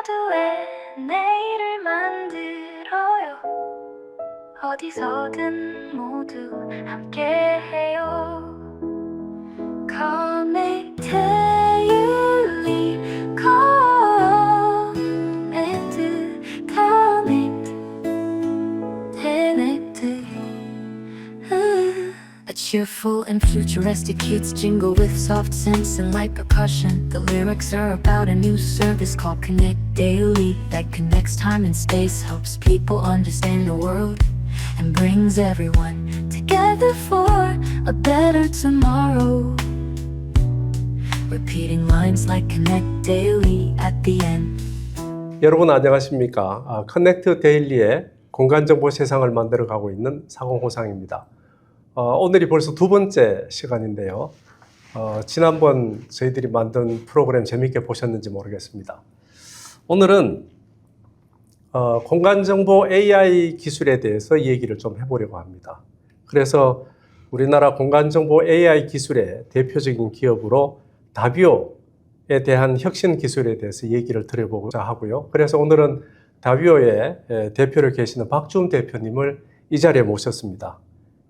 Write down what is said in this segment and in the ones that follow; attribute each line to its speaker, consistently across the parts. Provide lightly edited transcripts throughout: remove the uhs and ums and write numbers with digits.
Speaker 1: 모두의 내일을 만들어요. 어디서든 모두 함께해요. Connect daily, connect. A cheerful and futuristic kids jingle with soft synths and light percussion. The lyrics are about a new service called Connect Daily that connects time and space, helps people understand the world, and brings everyone together for a better tomorrow. Repeating lines like Connect Daily at the end.
Speaker 2: 여러분 안녕하십니까? 커넥트 데일리의 공간정보 세상을 만들어가고 있는 사공호상입니다. 오늘이 벌써 두 번째 시간인데요. 지난번 저희들이 만든 프로그램 재밌게 보셨는지 모르겠습니다. 오늘은 공간정보 AI 기술에 대해서 얘기를 좀 해보려고 합니다. 그래서 우리나라 공간정보 AI 기술의 대표적인 기업으로 다비오에 대한 혁신 기술에 대해서 얘기를 드려보고자 하고요. 그래서 오늘은 다비오의 대표로 계시는 박주음 대표님을 이 자리에 모셨습니다.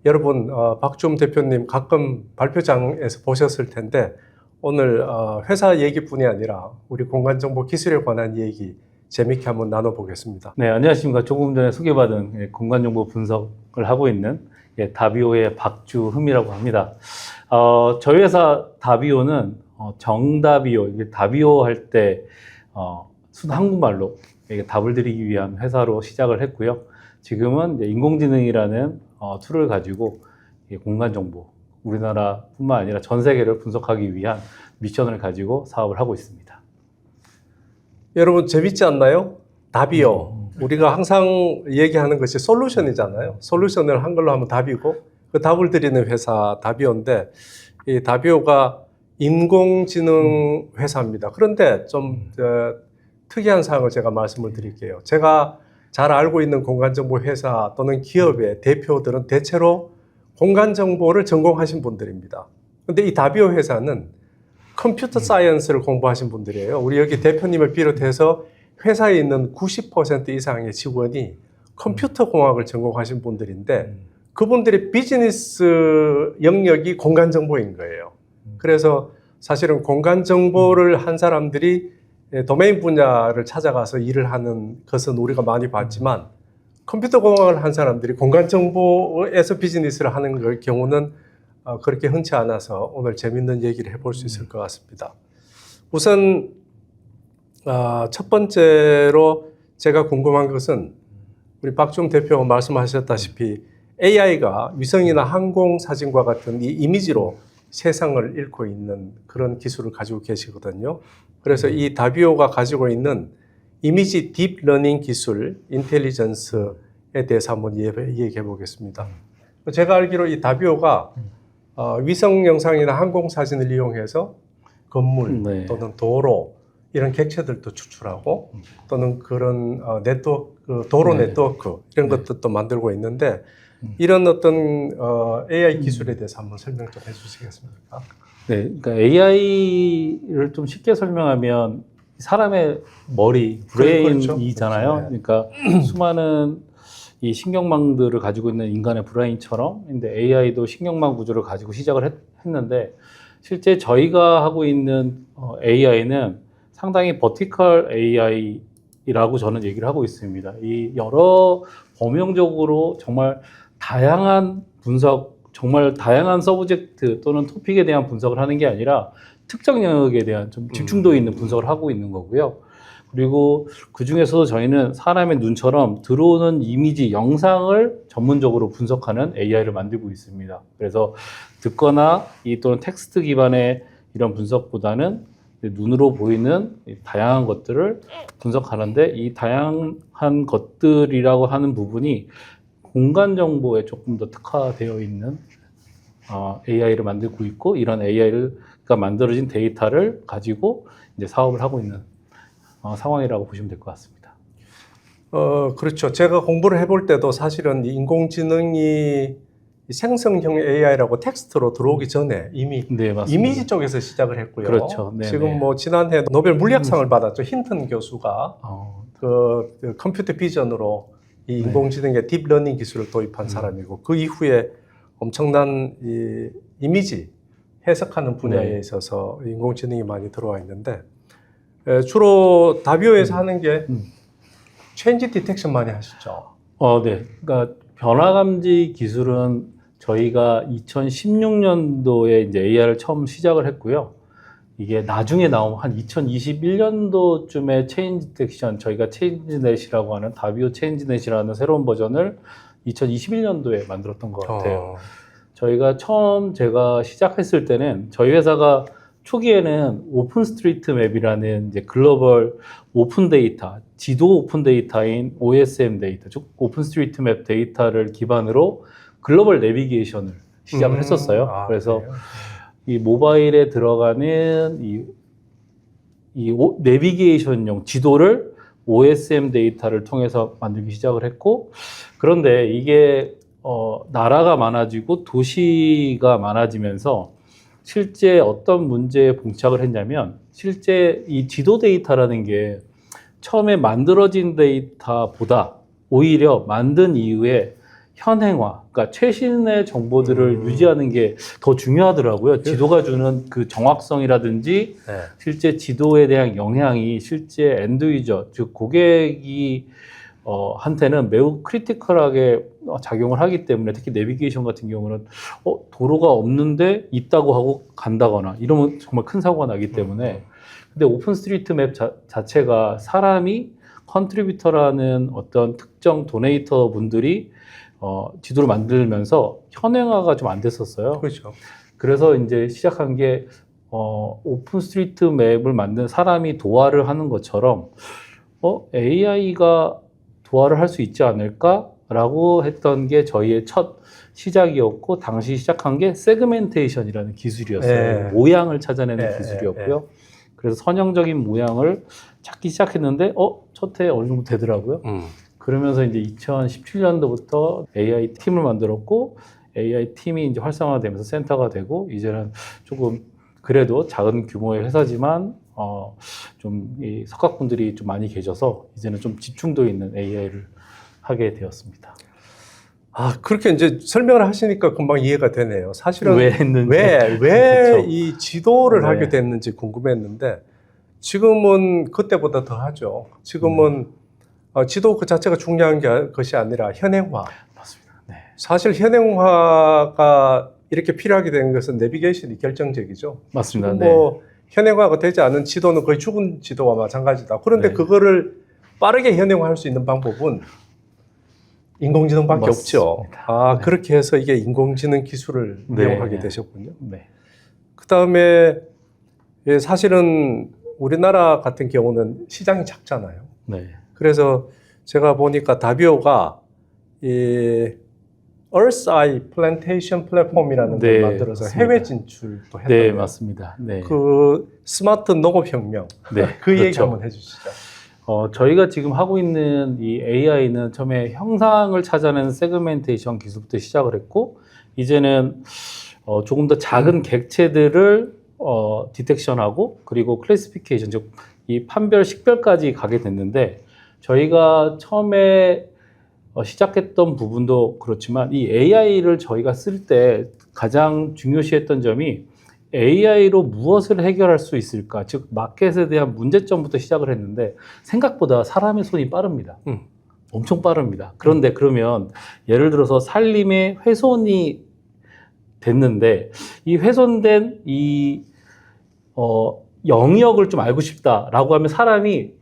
Speaker 2: 여러분, 박주음 대표님 가끔 발표장에서 보셨을 텐데 오늘 회사 얘기뿐이 아니라 우리 공간정보 기술에 관한 얘기 재밌게 한번 나눠보겠습니다.
Speaker 3: 네, 안녕하십니까. 조금 전에 소개받은 공간정보 분석을 하고 있는 다비오의 박주흠이라고 합니다. 저희 회사 다비오는 정다비오, 다비오 할 때 순 한국말로 답을 드리기 위한 회사로 시작을 했고요. 지금은 인공지능이라는 툴을 가지고 공간정보, 우리나라뿐만 아니라 전 세계를 분석하기 위한 미션을 가지고 사업을 하고 있습니다.
Speaker 2: 여러분 재밌지 않나요? 다비오. 우리가 항상 얘기하는 것이 솔루션이잖아요. 솔루션을 한글로 하면 답이고 그 답을 드리는 회사 다비오인데 이 다비오가 인공지능 회사입니다. 그런데 좀 특이한 사항을 제가 말씀을 드릴게요. 제가 잘 알고 있는 공간정보 회사 또는 기업의 대표들은 대체로 공간정보를 전공하신 분들입니다. 근데 이 다비오 회사는 컴퓨터 사이언스를 공부하신 분들이에요. 우리 여기 대표님을 비롯해서 회사에 있는 90% 이상의 직원이 컴퓨터 공학을 전공하신 분들인데 그분들의 비즈니스 영역이 공간정보인 거예요. 그래서 사실은 공간정보를 한 사람들이 도메인 분야를 찾아가서 일을 하는 것은 우리가 많이 봤지만 컴퓨터 공학을 한 사람들이 공간정보에서 비즈니스를 하는 경우는 그렇게 흔치 않아서 오늘 재밌는 얘기를 해볼 수 있을 것 같습니다. 우선 첫 번째로 제가 궁금한 것은 우리 박주음 대표가 말씀하셨다시피 AI가 위성이나 항공사진과 같은 이 이미지로 세상을 읽고 있는 그런 기술을 가지고 계시거든요. 그래서 이 다비오가 가지고 있는 이미지 딥러닝 기술, 인텔리전스에 대해서 한번 얘기해 보겠습니다. 제가 알기로 이 다비오가 위성 영상이나 항공 사진을 이용해서 건물 또는 도로 이런 객체들도 추출하고 또는 그런 네트워크, 도로 네트워크 이런 것들도 만들고 있는데 이런 어떤 AI 기술에 대해서 한번 설명 좀 해주시겠습니까?
Speaker 3: 네, 그러니까 AI를 좀 쉽게 설명하면 사람의 머리, 브레인이잖아요.
Speaker 2: 그렇죠. 네.
Speaker 3: 그러니까 수많은 이 신경망들을 가지고 있는 인간의 브레인처럼, 근데 AI도 신경망 구조를 가지고 시작을 했는데 실제 저희가 하고 있는 AI는 상당히 버티컬 AI라고 저는 얘기를 하고 있습니다. 이 여러 범용적으로 정말 다양한 분석, 정말 다양한 서브젝트 또는 토픽에 대한 분석을 하는 게 아니라 특정 영역에 대한 좀 집중도 있는 분석을 하고 있는 거고요. 그리고 그 중에서도 저희는 사람의 눈처럼 들어오는 이미지, 영상을 전문적으로 분석하는 AI를 만들고 있습니다. 그래서 듣거나 또는 텍스트 기반의 이런 분석보다는 눈으로 보이는 다양한 것들을 분석하는데 이 다양한 것들이라고 하는 부분이 공간 정보에 조금 더 특화되어 있는 AI를 만들고 있고 이런 AI가 만들어진 데이터를 가지고 이제 사업을 하고 있는 상황이라고 보시면 될 것 같습니다.
Speaker 2: 그렇죠. 제가 공부를 해볼 때도 사실은 인공지능이 이 생성형 AI라고 텍스트로 들어오기 전에 이미
Speaker 3: 네, 맞습니다.
Speaker 2: 이미지 쪽에서 시작을 했고요.
Speaker 3: 그렇죠. 네,
Speaker 2: 지금
Speaker 3: 네.
Speaker 2: 뭐 지난해 노벨 물리학상을 받았죠. 힌턴 교수가
Speaker 3: 어,
Speaker 2: 그 컴퓨터 비전으로 이 인공지능의 딥러닝 기술을 도입한 사람이고 그 이후에 엄청난 이 이미지 해석하는 분야에
Speaker 3: 네.
Speaker 2: 있어서 인공지능이 많이 들어와 있는데 주로 다비오에서 하는 게 체인지 디텍션 많이 하시죠.
Speaker 3: 네. 그러니까 변화 감지 기술은 저희가 2016년도에 이제 AI를 처음 시작을 했고요. 이게 나중에 나온 한 2021년도쯤에 체인지 디텍션, 저희가 체인지넷이라고 하는 다비오 체인지넷이라는 새로운 버전을 2021년도에 만들었던 것 같아요. 저희가 처음 제가 시작했을 때는 저희 회사가 초기에는 오픈 스트리트 맵이라는 이제 글로벌 오픈 데이터, 지도 오픈 데이터인 OSM 데이터, 즉 오픈 스트리트 맵 데이터를 기반으로 글로벌 내비게이션을 시작을 했었어요. 그래서
Speaker 2: 그래요?
Speaker 3: 이 모바일에 들어가는 내비게이션용 지도를 OSM 데이터를 통해서 만들기 시작을 했고, 그런데 이게 나라가 많아지고 도시가 많아지면서 실제 어떤 문제에 봉착을 했냐면, 실제 이 지도 데이터라는 게 처음에 만들어진 데이터보다 오히려 만든 이후에 현행화, 그러니까 최신의 정보들을 유지하는 게 더 중요하더라고요. 지도가 주는 그 정확성이라든지
Speaker 2: 네.
Speaker 3: 실제 지도에 대한 영향이 실제 엔드 유저, 즉 고객이 한테는 매우 크리티컬하게 작용을 하기 때문에, 특히 내비게이션 같은 경우는 도로가 없는데 있다고 하고 간다거나 이러면 정말 큰 사고가 나기 때문에. 근데 오픈 스트리트 맵 자체가 사람이 컨트리뷰터라는 어떤 특정 도네이터 분들이 지도를 만들면서 현행화가 좀 안 됐었어요.
Speaker 2: 그렇죠.
Speaker 3: 그래서 이제 시작한 게 오픈 스트리트 맵을 만든 사람이 도화를 하는 것처럼 AI가 도화를 할 수 있지 않을까라고 했던 게 저희의 첫 시작이었고, 당시 시작한 게 세그멘테이션이라는 기술이었어요.
Speaker 2: 네.
Speaker 3: 모양을 찾아내는
Speaker 2: 네,
Speaker 3: 기술이었고요. 그래서 선형적인 모양을 찾기 시작했는데 첫 해 어느 정도 되더라고요. 그러면서 이제 2017년도부터 AI 팀을 만들었고, AI 팀이 이제 활성화되면서 센터가 되고, 이제는 조금 그래도 작은 규모의 회사지만 좀 이 석학분들이 좀 많이 계셔서 이제는 좀 집중도 있는 AI를 하게 되었습니다.
Speaker 2: 그렇게 이제 설명을 하시니까 금방 이해가 되네요. 사실은
Speaker 3: 왜 했는지.
Speaker 2: 왜
Speaker 3: 그렇죠.
Speaker 2: 이 지도를
Speaker 3: 네.
Speaker 2: 하게 됐는지 궁금했는데, 지금은 그때보다 더 하죠. 지금은 지도 그 자체가 중요한 것이 아니라 현행화.
Speaker 3: 맞습니다. 네.
Speaker 2: 사실 현행화가 이렇게 필요하게 된 것은 내비게이션이 결정적이죠.
Speaker 3: 맞습니다.
Speaker 2: 지금 뭐 현행화가 되지 않은 지도는 거의 죽은 지도와 마찬가지다. 그런데
Speaker 3: 네.
Speaker 2: 그거를 빠르게 현행화할 수 있는 방법은 인공지능밖에
Speaker 3: 맞습니다.
Speaker 2: 없죠.
Speaker 3: 네.
Speaker 2: 그렇게 해서 이게 인공지능 기술을
Speaker 3: 네.
Speaker 2: 이용하게 되셨군요.
Speaker 3: 네.
Speaker 2: 그 다음에 사실은 우리나라 같은 경우는 시장이 작잖아요.
Speaker 3: 네.
Speaker 2: 그래서 제가 보니까 다비오가 이 Earth Eye Plantation 플랫폼이라는
Speaker 3: 네,
Speaker 2: 걸 만들어서
Speaker 3: 맞습니다.
Speaker 2: 해외 진출도 했다고요.
Speaker 3: 네, 맞습니다. 네.
Speaker 2: 그 스마트 농업혁명,
Speaker 3: 네,
Speaker 2: 그 얘기
Speaker 3: 그렇죠.
Speaker 2: 한번 해주시죠.
Speaker 3: 저희가 지금 하고 있는 이 AI는 처음에 형상을 찾아내는 세그멘테이션 기술부터 시작을 했고, 이제는 조금 더 작은 객체들을 디텍션하고, 그리고 클래시피케이션, 즉 이 판별, 식별까지 가게 됐는데, 저희가 처음에 시작했던 부분도 그렇지만 이 AI를 저희가 쓸 때 가장 중요시했던 점이 AI로 무엇을 해결할 수 있을까? 즉 마켓에 대한 문제점부터 시작을 했는데, 생각보다 사람의 손이 빠릅니다. 엄청 빠릅니다. 그런데 그러면 예를 들어서 산림에 훼손이 됐는데, 이 훼손된 이 영역을 좀 알고 싶다라고 하면 사람이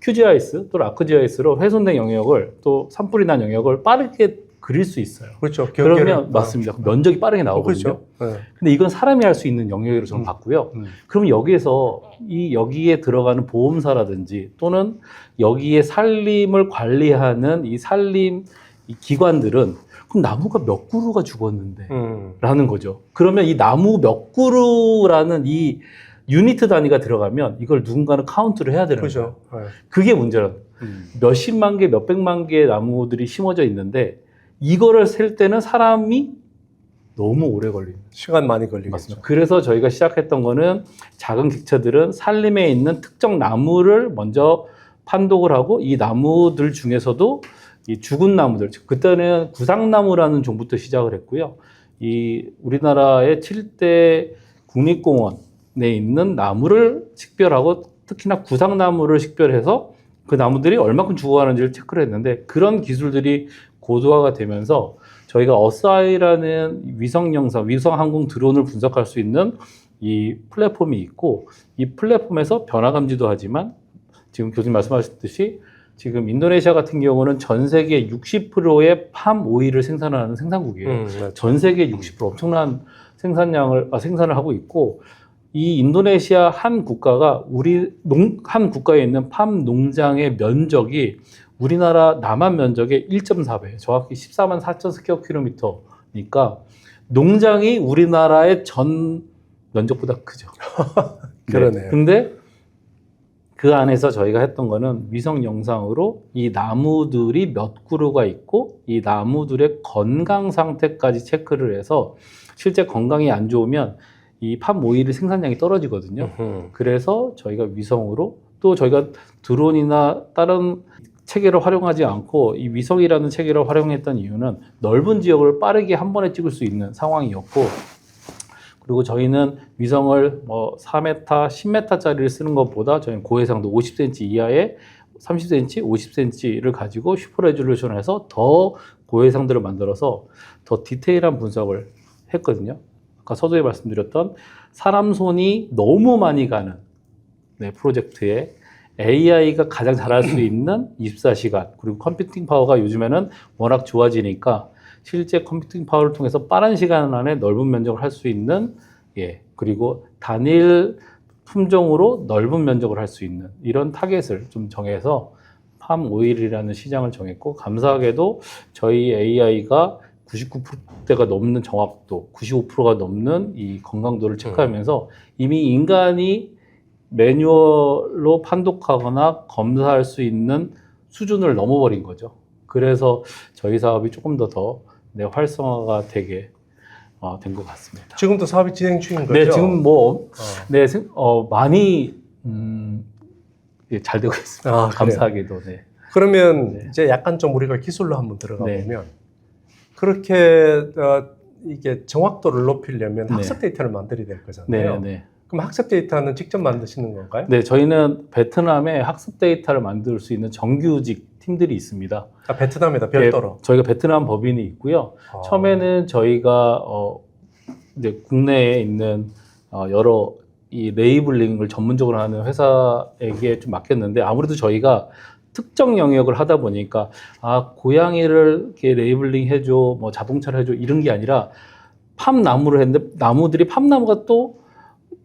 Speaker 3: QGIS 또는 ArcGIS로 훼손된 영역을, 또 산불이 난 영역을 빠르게 그릴 수 있어요.
Speaker 2: 그렇죠.
Speaker 3: 그러면 맞습니다. 면적이 빠르게 나오거든요.
Speaker 2: 그렇죠. 네.
Speaker 3: 근데 이건 사람이 할 수 있는 영역으로 저는 봤고요. 그럼 여기에서 여기에 들어가는 보험사라든지 또는 여기에 산림을 관리하는 이 산림 이 기관들은 그럼 나무가 몇 그루가 죽었는데 라는 거죠. 그러면 이 나무 몇 그루라는 이 유니트 단위가 들어가면 이걸 누군가는 카운트를 해야 되는 거죠.
Speaker 2: 그렇죠. 네.
Speaker 3: 그게 문제라는 거예요. 몇십만 개, 몇백만 개의 나무들이 심어져 있는데 이거를 셀 때는 사람이 너무 오래 걸립니다.
Speaker 2: 시간 많이 걸리겠죠.
Speaker 3: 맞습니다. 그래서 저희가 시작했던 거는 작은 객체들은 산림에 있는 특정 나무를 먼저 판독을 하고 이 나무들 중에서도 이 죽은 나무들, 그때는 구상나무라는 종부터 시작을 했고요. 이 우리나라의 7대 국립공원에 있는 나무를 식별하고 특히나 구상나무를 식별해서 그 나무들이 얼마큼 죽어가는지를 체크를 했는데 그런 기술들이 고도화가 되면서 저희가 어사이라는 위성 영상, 위성 항공 드론을 분석할 수 있는 이 플랫폼이 있고 이 플랫폼에서 변화 감지도 하지만 지금 교수님 말씀하셨듯이 지금 인도네시아 같은 경우는 전 세계 60%의 팜 오일을 생산하는 생산국이에요. 전 세계 60% 엄청난 생산을 하고 있고 이 인도네시아 한 국가가 한 국가에 있는 팜 농장의 면적이 우리나라 남한 면적의 1.4배, 정확히 14만 4천 스퀘어킬로미터니까 농장이 우리나라의 전 면적보다 크죠.
Speaker 2: 그러네요.
Speaker 3: 네. 근데 그 안에서 저희가 했던 거는 위성 영상으로 이 나무들이 몇 그루가 있고 이 나무들의 건강 상태까지 체크를 해서 실제 건강이 안 좋으면 이 팜 오일의 생산량이 떨어지거든요. 그래서 저희가 위성으로 또 저희가 드론이나 다른 체계를 활용하지 않고 이 위성이라는 체계를 활용했던 이유는 넓은 지역을 빠르게 한 번에 찍을 수 있는 상황이었고 그리고 저희는 위성을 뭐 4m, 10m짜리를 쓰는 것보다 저희는 고해상도 50cm 이하의 30cm, 50cm를 가지고 슈퍼 레졸루션에서 더 고해상도를 만들어서 더 디테일한 분석을 했거든요. 아까 서두에 말씀드렸던 사람 손이 너무 많이 가는 프로젝트에 AI가 가장 잘할 수 있는 24시간 그리고 컴퓨팅 파워가 요즘에는 워낙 좋아지니까 실제 컴퓨팅 파워를 통해서 빠른 시간 안에 넓은 면적을 할 수 있는 그리고 단일 품종으로 넓은 면적을 할 수 있는 이런 타겟을 좀 정해서 팜 오일이라는 시장을 정했고 감사하게도 저희 AI가 99%대가 넘는 정확도, 95%가 넘는 이 건강도를 체크하면서 이미 인간이 매뉴얼로 판독하거나 검사할 수 있는 수준을 넘어버린 거죠. 그래서 저희 사업이 조금 더 활성화가 되게 된 것 같습니다.
Speaker 2: 지금도 사업이 진행 중인 거죠?
Speaker 3: 네, 지금 많이 잘 되고 있습니다. 감사하게도. 네.
Speaker 2: 그러면 이제 약간 좀 우리가 기술로 한번 들어가 보면 그렇게 이게 정확도를 높이려면 학습 데이터를 만들어야 될 거잖아요.
Speaker 3: 네.
Speaker 2: 그럼 학습 데이터는 직접 만드시는 건가요?
Speaker 3: 네, 저희는 베트남에 학습 데이터를 만들 수 있는 정규직 팀들이 있습니다.
Speaker 2: 베트남에다 별도로?
Speaker 3: 저희가 베트남 법인이 있고요. 처음에는 저희가 이제 국내에 있는 여러 이 레이블링을 전문적으로 하는 회사에게 좀 맡겼는데 아무래도 저희가 특정 영역을 하다 보니까 고양이를 이렇게 레이블링 해줘, 뭐 자동차를 해줘 이런 게 아니라 팜 나무를 했는데 나무들이 팜나무가 또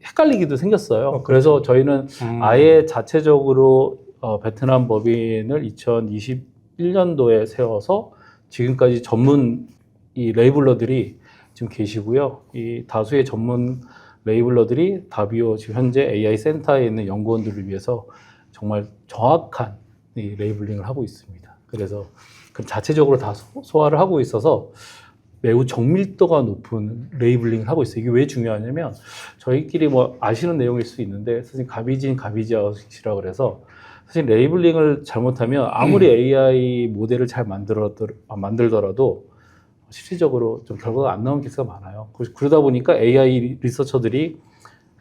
Speaker 3: 헷갈리기도 생겼어요. 그래서 저희는 아예 자체적으로 베트남 법인을 2021년도에 세워서 지금까지 전문 이 레이블러들이 지금 계시고요. 이 다수의 전문 레이블러들이 다비오 지금 현재 AI 센터에 있는 연구원들을 위해서 정말 정확한 이 레이블링을 하고 있습니다. 그래서 자체적으로 다 소화를 하고 있어서 매우 정밀도가 높은 레이블링을 하고 있어요. 이게 왜 중요하냐면 저희끼리 뭐 아시는 내용일 수 있는데 사실 가비지아웃이라고 그래서 사실 레이블링을 잘못하면 아무리 AI 모델을 잘 만들더라도 실질적으로 좀 결과가 안 나오는 케이스가 많아요. 그러다 보니까 AI 리서처들이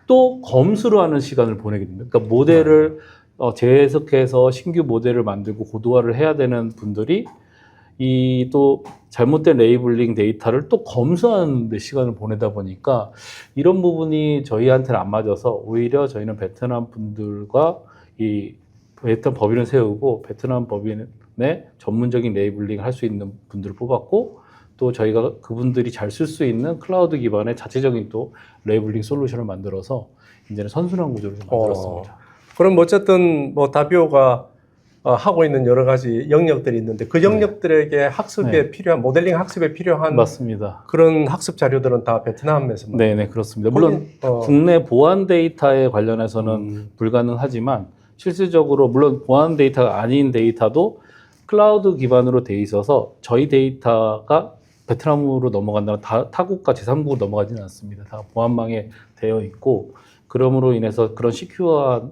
Speaker 3: 또 검수를 하는 시간을 보내게 됩니다. 그러니까 모델을 재해석해서 신규 모델을 만들고 고도화를 해야 되는 분들이 이 또 잘못된 레이블링 데이터를 또 검수하는 데 시간을 보내다 보니까 이런 부분이 저희한테는 안 맞아서 오히려 저희는 베트남 분들과 이 베트남 법인을 세우고 베트남 법인의 전문적인 레이블링을 할 수 있는 분들을 뽑았고 또 저희가 그분들이 잘 쓸 수 있는 클라우드 기반의 자체적인 또 레이블링 솔루션을 만들어서 이제는 선순환 구조를 좀 만들었습니다.
Speaker 2: 그럼 어쨌든 뭐 다비오가 하고 있는 여러 가지 영역들이 있는데 그 영역들에게 학습에 필요한 모델링 학습에 필요한
Speaker 3: 맞습니다.
Speaker 2: 그런 학습 자료들은 다 베트남에서
Speaker 3: 네, 그렇습니다. 물론 국내 보안 데이터에 관련해서는 불가능하지만 실질적으로 물론 보안 데이터가 아닌 데이터도 클라우드 기반으로 돼 있어서 저희 데이터가 베트남으로 넘어간다면 다 타국가 제3국으로 넘어가지는 않습니다. 다 보안망에 되어 있고 그러므로 인해서 그런 시큐어한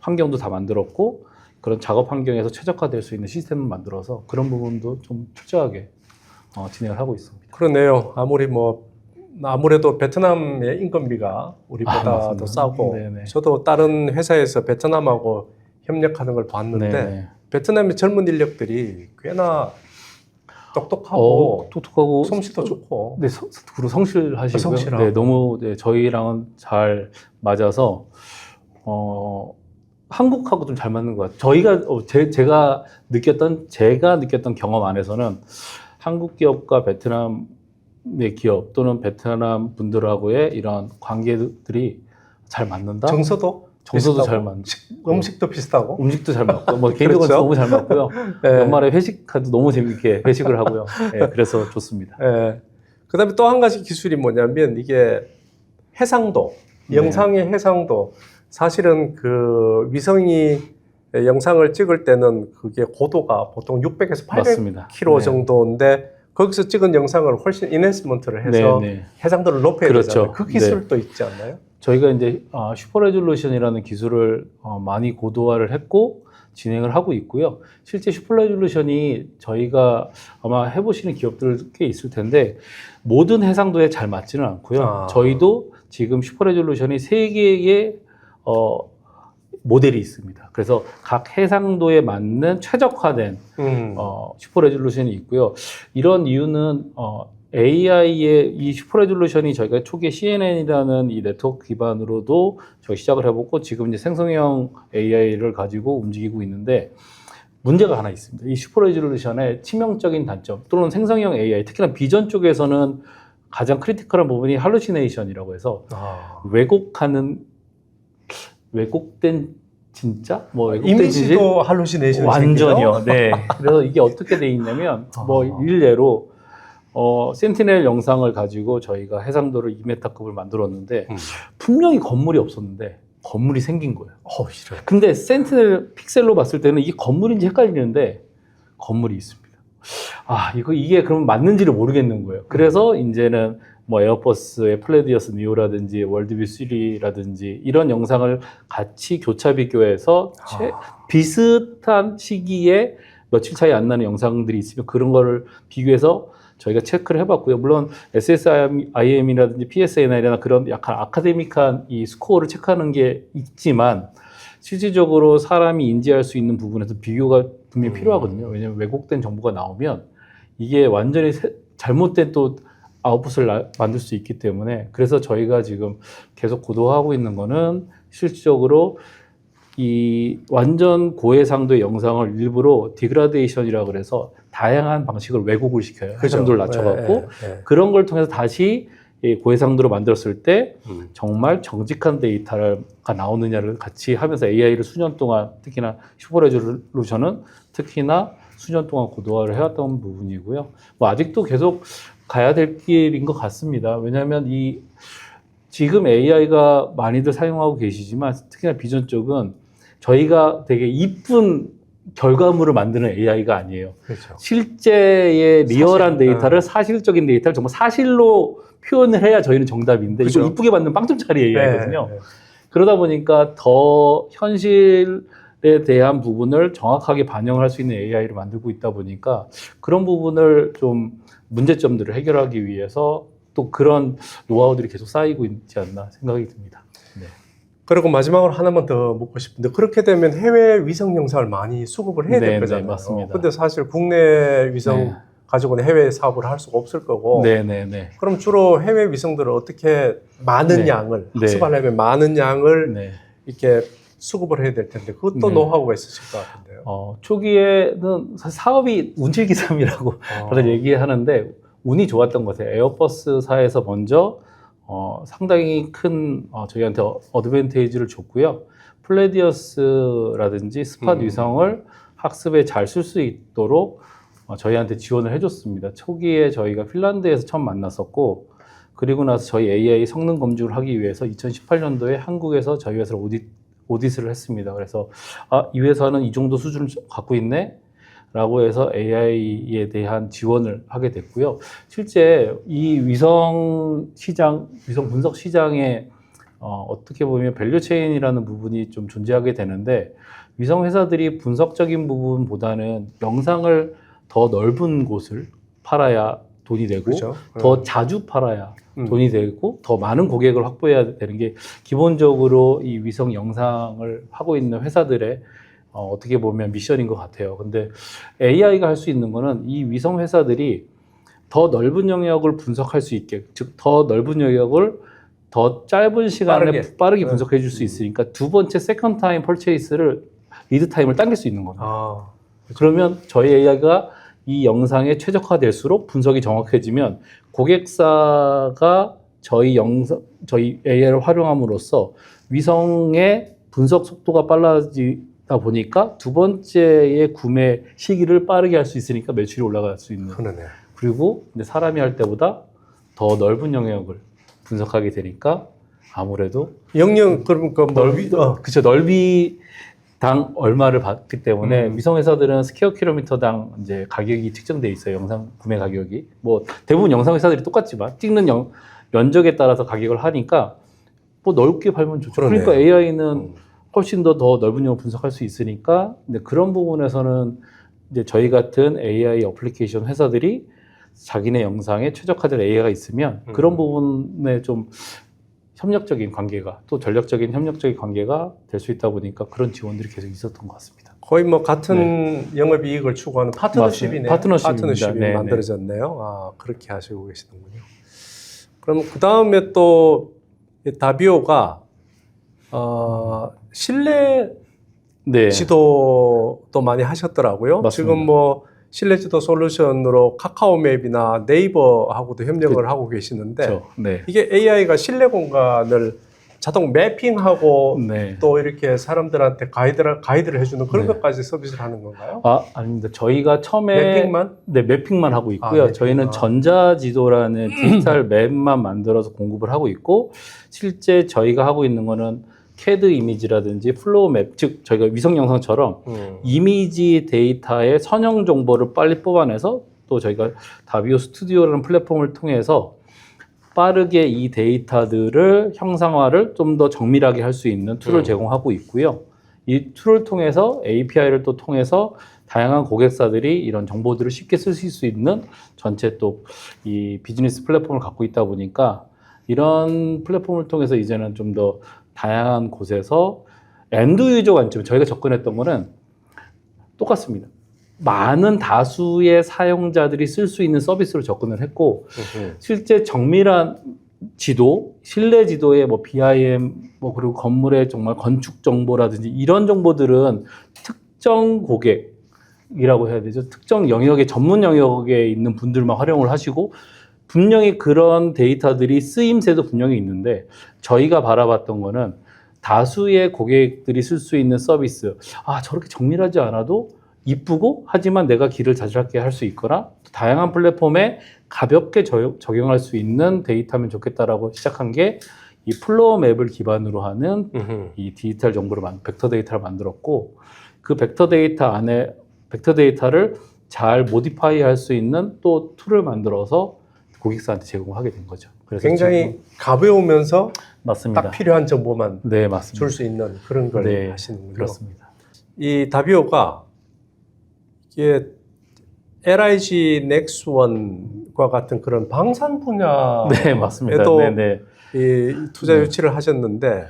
Speaker 3: 환경도 다 만들었고 그런 작업 환경에서 최적화될 수 있는 시스템을 만들어서 그런 부분도 좀 철저하게 진행을 하고 있습니다.
Speaker 2: 그러네요. 아무래도 베트남의 인건비가 우리보다
Speaker 3: 맞습니다.
Speaker 2: 더 싸고
Speaker 3: 네네.
Speaker 2: 저도 다른 회사에서 베트남하고 협력하는 걸 봤는데
Speaker 3: 네네.
Speaker 2: 베트남의 젊은 인력들이 꽤나 똑똑하고
Speaker 3: 똑똑하고
Speaker 2: 솜씨도 좋고
Speaker 3: 네, 그리고 성실하시고요.
Speaker 2: 성실하고.
Speaker 3: 네, 너무 저희랑은 잘 맞아서 한국하고 좀 잘 맞는 것 같아요. 저희가 제가 느꼈던 경험 안에서는 한국 기업과 베트남의 기업 또는 베트남 분들하고의 이런 관계들이 잘 맞는다.
Speaker 2: 정서도
Speaker 3: 정서도
Speaker 2: 비슷하고,
Speaker 3: 잘 맞고
Speaker 2: 음식도 비슷하고
Speaker 3: 음식도 잘 맞고 뭐 개인적으로
Speaker 2: 그렇죠?
Speaker 3: 너무 잘 맞고요.
Speaker 2: 예.
Speaker 3: 연말에 회식도 너무 재밌게 회식을 하고요. 예, 그래서 좋습니다.
Speaker 2: 예. 그다음에 또 한 가지 기술이 뭐냐면 이게 해상도,
Speaker 3: 네.
Speaker 2: 영상의 해상도. 사실은 그 위성이 영상을 찍을 때는 그게 고도가 보통 600에서 800km
Speaker 3: 맞습니다. 네.
Speaker 2: 정도인데 거기서 찍은 영상을 훨씬 인핸스먼트를 해서
Speaker 3: 네, 네.
Speaker 2: 해상도를 높여야
Speaker 3: 그렇죠.
Speaker 2: 되잖아요. 그 기술도 있지 않나요?
Speaker 3: 저희가 이제 슈퍼 레졸루션이라는 기술을 많이 고도화를 했고 진행을 하고 있고요. 실제 슈퍼 레졸루션이 저희가 아마 해보시는 기업들 꽤 있을 텐데 모든 해상도에 잘 맞지는 않고요. 저희도 지금 슈퍼 레졸루션이 3개의 모델이 있습니다. 그래서 각 해상도에 맞는 최적화된 슈퍼 레졸루션이 있고요. 이런 이유는 AI의 이 슈퍼 레졸루션이 저희가 초기에 CNN이라는 이 네트워크 기반으로도 저희 시작을 해보고 지금 이제 생성형 AI를 가지고 움직이고 있는데 문제가 하나 있습니다. 이 슈퍼 레졸루션의 치명적인 단점 또는 생성형 AI, 특히나 비전 쪽에서는 가장 크리티컬한 부분이 할루시네이션이라고 해서 왜곡된 진짜? 왜곡된
Speaker 2: 이미지도 할루시네이션이
Speaker 3: 완전요. 네. 그래서 이게 어떻게 돼 있냐면 일례로 센티넬 영상을 가지고 저희가 해상도를 2m급을 만들었는데 분명히 건물이 없었는데 건물이 생긴 거예요.
Speaker 2: 이런.
Speaker 3: 근데 센티넬 픽셀로 봤을 때는 이게 건물인지 헷갈리는데 건물이 있습니다. 이게 그럼 맞는지를 모르겠는 거예요. 그래서 이제는 에어버스의 플래디어스 니오라든지 월드뷰 3라든지 이런 영상을 같이 교차 비교해서 비슷한 시기에 며칠 차이 안 나는 영상들이 있으면 그런 거를 비교해서 저희가 체크를 해봤고요. 물론 SSIM이라든지 PSNI나 그런 약간 아카데믹한 이 스코어를 체크하는 게 있지만 실질적으로 사람이 인지할 수 있는 부분에서 비교가 분명히 필요하거든요. 왜냐하면 왜곡된 정보가 나오면 이게 완전히 잘못된 또 아웃풋을 만들 수 있기 때문에 그래서 저희가 지금 계속 고도화하고 있는 거는 실질적으로 이 완전 고해상도의 영상을 일부러 디그라데이션이라고 그래서 다양한 방식으로 왜곡을 시켜요. 해상도를 낮춰갖고 그런 걸 통해서 다시 고해상도로 만들었을 때 정말 정직한 데이터가 나오느냐를 같이 하면서 AI를 수년 동안 특히나 슈퍼 레졸루션은 특히나 수년 동안 고도화를 해왔던 부분이고요. 아직도 계속 가야 될 길인 것 같습니다. 왜냐하면 지금 AI가 많이들 사용하고 계시지만 특히나 비전 쪽은 저희가 되게 이쁜 결과물을 만드는 AI가 아니에요.
Speaker 2: 그렇죠.
Speaker 3: 실제의 리얼한 데이터를 사실적인 데이터를 정말 사실로 표현을 해야 저희는 정답인데
Speaker 2: 그렇죠.
Speaker 3: 이거 이쁘게 만든 빵점짜리 AI거든요.
Speaker 2: 네.
Speaker 3: 그러다 보니까 더 현실에 대한 부분을 정확하게 반영할 수 있는 AI를 만들고 있다 보니까 그런 부분을 좀 문제점들을 해결하기 위해서 또 그런 노하우들이 계속 쌓이고 있지 않나 생각이 듭니다. 네.
Speaker 2: 그리고 마지막으로 하나만 더 묻고 싶은데 그렇게 되면 해외 위성 영상을 많이 수급을 해야 될 거잖아요.
Speaker 3: 맞습니다.
Speaker 2: 근데 사실 국내 위성
Speaker 3: 네.
Speaker 2: 가지고는 해외 사업을 할 수가 없을 거고
Speaker 3: 네네네.
Speaker 2: 그럼 주로 해외 위성들을 어떻게 많은
Speaker 3: 네.
Speaker 2: 양을
Speaker 3: 네.
Speaker 2: 학습하려면 많은 양을
Speaker 3: 네.
Speaker 2: 이렇게 수급을 해야 될 텐데 그것도
Speaker 3: 네.
Speaker 2: 노하우가 있으실 것 같은데요.
Speaker 3: 초기에는 사실 사업이 운칠기삼이라고 다들 얘기하는데 운이 좋았던 것 같아요. 에어버스사에서 먼저 상당히 큰 저희한테 어드밴테이지를 줬고요. 플래디어스라든지 스팟 위성을 학습에 잘 쓸 수 있도록 저희한테 지원을 해줬습니다. 초기에 저희가 핀란드에서 처음 만났었고 그리고 나서 저희 AI 성능 검증을 하기 위해서 2018년도에 한국에서 저희 회사를 오디트를 했습니다. 그래서 이 회사는 이 정도 수준을 갖고 있네. 라고 해서 AI에 대한 지원을 하게 됐고요. 실제 이 위성 분석 시장에 어떻게 보면 밸류 체인이라는 부분이 좀 존재하게 되는데, 위성 회사들이 분석적인 부분보다는 영상을 더 넓은 곳을 팔아야 돈이 되고,
Speaker 2: 그렇죠.
Speaker 3: 더 자주 팔아야 돈이 되고, 더 많은 고객을 확보해야 되는 게 기본적으로 이 위성 영상을 하고 있는 회사들의 어떻게 보면 미션인 것 같아요. 근데 AI가 할 수 있는 거는 이 위성 회사들이 더 넓은 영역을 분석할 수 있게, 즉 더 넓은 영역을 더 짧은 시간에 빠르게 분석해 줄 수 있으니까 두 번째 세컨드 타임 퍼체이스를 리드 타임을 당길 수 있는 겁니다. 그러면 저희 AI가 이 영상에 최적화될수록 분석이 정확해지면 고객사가 저희 AI를 활용함으로써 위성의 분석 속도가 빨라지다 보니까 두 번째의 구매 시기를 빠르게 할 수 있으니까 매출이 올라갈 수 있는.
Speaker 2: 그러네.
Speaker 3: 그리고 근데 사람이 할 때보다 더 넓은 영역을 분석하게 되니까 아무래도
Speaker 2: 그러니까
Speaker 3: 그쵸, 넓이당 얼마를 받기 때문에 위성 회사들은 스퀘어 킬로미터당 이제 가격이 측정돼 있어요. 영상 구매 가격이. 뭐 대부분 영상 회사들이 똑같지만 찍는 면적에 따라서 가격을 하니까 뭐 넓게 팔면 좋죠.
Speaker 2: 그러네.
Speaker 3: 그러니까 AI는 훨씬 더 넓은 영역 분석할 수 있으니까. 근데 그런 부분에서는 이제 저희 같은 AI 어플리케이션 회사들이 자기네 영상에 최적화된 AI가 있으면 그런 부분에 좀 협력적인 관계가, 또 전략적인 협력적인 관계가 될 수 있다 보니까 그런 지원들이 계속 있었던 것 같습니다.
Speaker 2: 거의 뭐 같은 영업이익을 추구하는 파트너십이네요. 파트너십이
Speaker 3: 네,
Speaker 2: 만들어졌네요. 그렇게 하시고 계시는군요. 그럼 그 다음에 또 다비오가 실내
Speaker 3: 네.
Speaker 2: 지도도 많이 하셨더라고요.
Speaker 3: 맞습니다.
Speaker 2: 지금 뭐 실내 지도 솔루션으로 카카오맵이나 네이버하고도 협력을 하고 계시는데,
Speaker 3: 네.
Speaker 2: 이게 AI가 실내 공간을 자동 매핑하고 또 이렇게 사람들한테 가이드를 해주는 그런 것까지 서비스를 하는 건가요?
Speaker 3: 아닙니다. 저희가 처음에 매핑만 하고 있고요. 저희는 전자지도라는 디지털 맵만 만들어서 공급을 하고 있고, 실제 저희가 하고 있는 거는 CAD 이미지라든지 플로우 맵, 즉 저희가 위성 영상처럼 이미지 데이터의 선형 정보를 빨리 뽑아내서 또 저희가 다비오 스튜디오라는 플랫폼을 통해서 빠르게 이 데이터들을 형상화를 좀 더 정밀하게 할 수 있는 툴을 제공하고 있고요. 이 툴을 통해서 API를 또 통해서 다양한 고객사들이 이런 정보들을 쉽게 쓸 수 있는 전체 또 이 비즈니스 플랫폼을 갖고 있다 보니까, 이런 플랫폼을 통해서 이제는 좀 더 다양한 곳에서 엔드 유저 관점, 저희가 접근했던 거는 똑같습니다. 많은 다수의 사용자들이 쓸 수 있는 서비스로 접근을 했고, 실제 정밀한 지도, 실내 지도의 뭐 BIM, 뭐 그리고 건물의 정말 건축 정보라든지 이런 정보들은 특정 고객이라고 해야 되죠. 특정 영역의 전문 영역에 있는 분들만 활용을 하시고, 분명히 그런 데이터들이 쓰임새도 분명히 있는데, 저희가 바라봤던 거는 다수의 고객들이 쓸 수 있는 서비스, 저렇게 정밀하지 않아도 이쁘고 하지만 내가 길을 자주하게 할 수 있거나 다양한 플랫폼에 가볍게 적용할 수 있는 데이터면 좋겠다라고 시작한 게 이 플로우 맵을 기반으로 하는 이 디지털 정보를 벡터 데이터를 만들었고, 그 벡터 데이터를 잘 모디파이 할 수 있는 또 툴을 만들어서 고객사한테 제공하게 된 거죠. 그래서
Speaker 2: 굉장히 가벼우면서
Speaker 3: 맞습니다.
Speaker 2: 딱 필요한 정보만
Speaker 3: 맞습니다.
Speaker 2: 줄 수 있는 그런 걸 하시는군요.
Speaker 3: 그렇습니다.
Speaker 2: 이 다비오가 이게 LIG 넥스원과 같은 그런 방산 분야에도
Speaker 3: 맞습니다.
Speaker 2: 이 투자 유치를 하셨는데,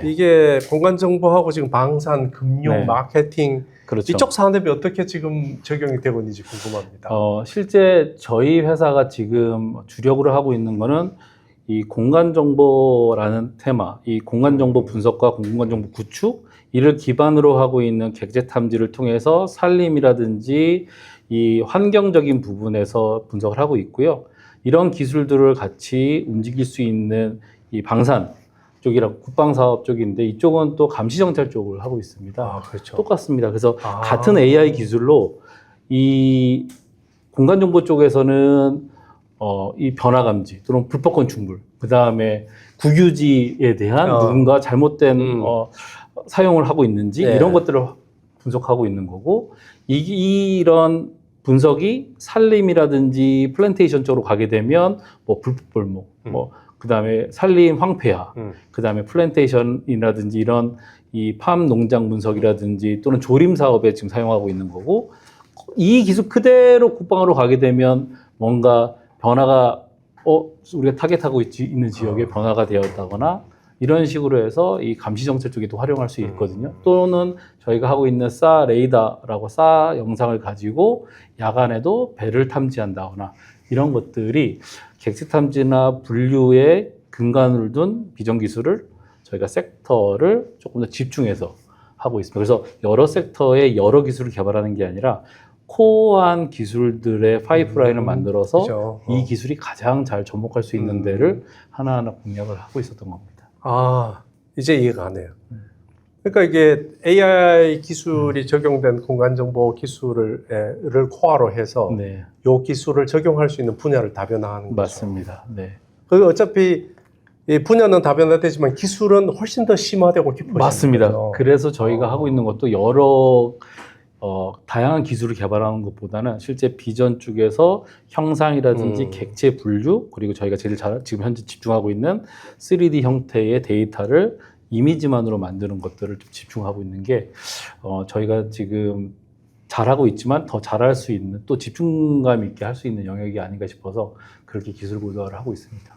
Speaker 2: 이게 공간 정보하고 지금 방산, 금융, 마케팅 이쪽 산업이 어떻게 지금 적용이 되고 있는지 궁금합니다.
Speaker 3: 실제 저희 회사가 지금 주력으로 하고 있는 거는 이 공간 정보라는 테마, 이 공간 정보 분석과 공간 정보 구축, 이를 기반으로 하고 있는 객체 탐지를 통해서 산림이라든지 이 환경적인 부분에서 분석을 하고 있고요. 이런 기술들을 같이 움직일 수 있는 이 방산 쪽이랑 국방 사업 쪽인데, 이쪽은 또 감시 정찰 쪽을 하고 있습니다.
Speaker 2: 그렇죠.
Speaker 3: 똑같습니다. 그래서 같은 AI 기술로 이 공간 정보 쪽에서는 이 변화 감지 또는 불법 건축물, 그 다음에 국유지에 대한 누군가 잘못된 사용을 하고 있는지 이런 것들을 분석하고 있는 거고 이런 분석이 산림이라든지 플랜테이션 쪽으로 가게 되면 뭐 불법골목, 뭐 그다음에 산림 황폐화, 그다음에 플랜테이션이라든지 이런 이 팜 농장 분석이라든지 또는 조림 사업에 지금 사용하고 있는 거고 이 기술 그대로 국방으로 가게 되면 뭔가 변화가 우리가 타겟하고 있는 지역에 변화가 되었다거나 이런 식으로 해서 이 감시 정찰 쪽에도 활용할 수 있거든요. 또는 저희가 하고 있는 사 레이더라고 사 영상을 가지고 야간에도 배를 탐지한다거나 이런 것들이 객지 탐지나 분류에 근간을 둔 비전 기술을 저희가 섹터를 조금 더 집중해서 하고 있습니다. 그래서 여러 섹터에 여러 기술을 개발하는 게 아니라 코어한 기술들의 파이프라인을 만들어서
Speaker 2: 그죠.
Speaker 3: 이 기술이 가장 잘 접목할 수 있는 데를 하나하나 공략을 하고 있었던 겁니다.
Speaker 2: 아, 이제 이해가 가네요. 그러니까 이게 AI 기술이 적용된 공간정보 기술을 코어로 해서
Speaker 3: 네,
Speaker 2: 이 기술을 적용할 수 있는 분야를 다변화하는 거죠.
Speaker 3: 맞습니다. 네.
Speaker 2: 그 어차피 이 분야는 다변화되지만 기술은 훨씬 더 심화되고 깊어지는
Speaker 3: 맞습니다.
Speaker 2: 거죠.
Speaker 3: 그래서 저희가 하고 있는 것도 여러 다양한 기술을 개발하는 것보다는 실제 비전 쪽에서 형상이라든지 객체 분류 그리고 저희가 제일 지금 현재 집중하고 있는 3D 형태의 데이터를 이미지만으로 만드는 것들을 좀 집중하고 있는 게 저희가 지금 잘하고 있지만 더 잘할 수 있는 또 집중감 있게 할 수 있는 영역이 아닌가 싶어서 그렇게 기술 고도화를 하고 있습니다.